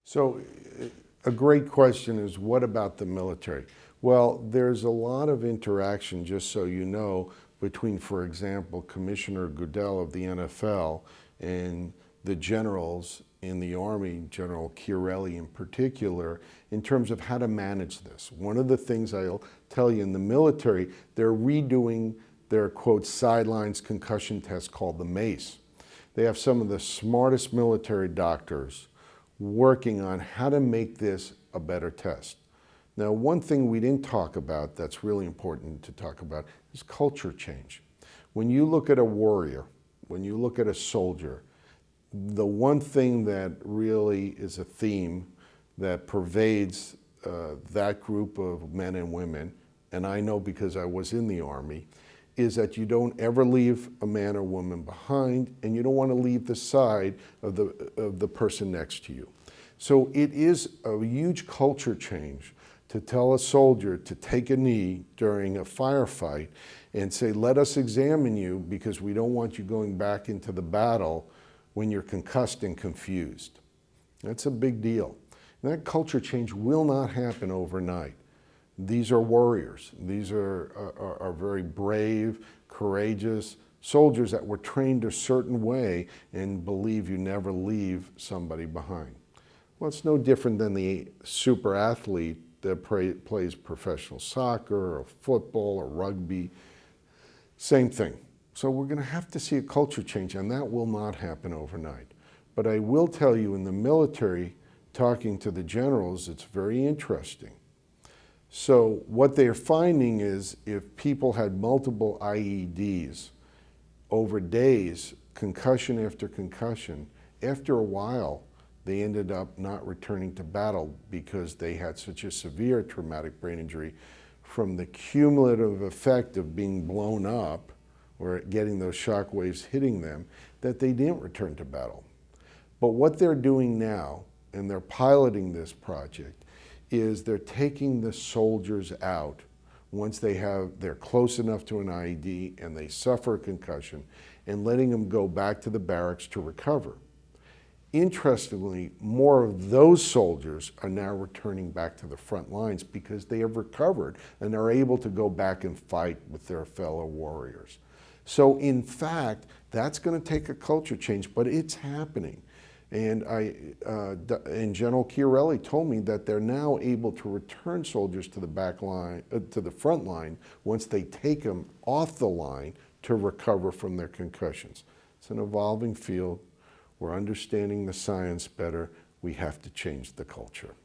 So a great question is, what about the military? Well, there's a lot of interaction, just so you know, between, for example, Commissioner Goodell of the NFL and the generals in the Army, General Chiarelli in particular, in terms of how to manage this. One of the things I'll tell you, in the military, they're redoing their, quote, sidelines concussion test called the MACE. They have some of the smartest military doctors working on how to make this a better test. Now, one thing we didn't talk about that's really important to talk about is culture change. When you look at a warrior, when you look at a soldier, the one thing that really is a theme that pervades that group of men and women, and I know because I was in the Army, is that you don't ever leave a man or woman behind, and you don't want to leave the side of the person next to you. So it is a huge culture change to tell a soldier to take a knee during a firefight and say, let us examine you because we don't want you going back into the battle when you're concussed and confused. That's a big deal. And that culture change will not happen overnight. These are warriors. These are very brave, courageous soldiers that were trained a certain way and believe you never leave somebody behind. Well, it's no different than the super athlete that plays professional soccer or football or rugby. Same thing. So we're going to have to see a culture change, and that will not happen overnight. But I will tell you, in the military, talking to the generals, it's very interesting. So what they're finding is if people had multiple IEDs over days, concussion after concussion, after a while, they ended up not returning to battle because they had such a severe traumatic brain injury from the cumulative effect of being blown up or getting those shock waves hitting them, that they didn't return to battle. But what they're doing now, and they're piloting this project, is they're taking the soldiers out once they're close enough to an IED and they suffer a concussion, and letting them go back to the barracks to recover. Interestingly, more of those soldiers are now returning back to the front lines because they have recovered and are able to go back and fight with their fellow warriors. So in fact, that's going to take a culture change, but it's happening. And General Chiarelli told me that they're now able to return soldiers to the back line, to the front line, once they take them off the line to recover from their concussions. It's an evolving field. We're understanding the science better. We have to change the culture.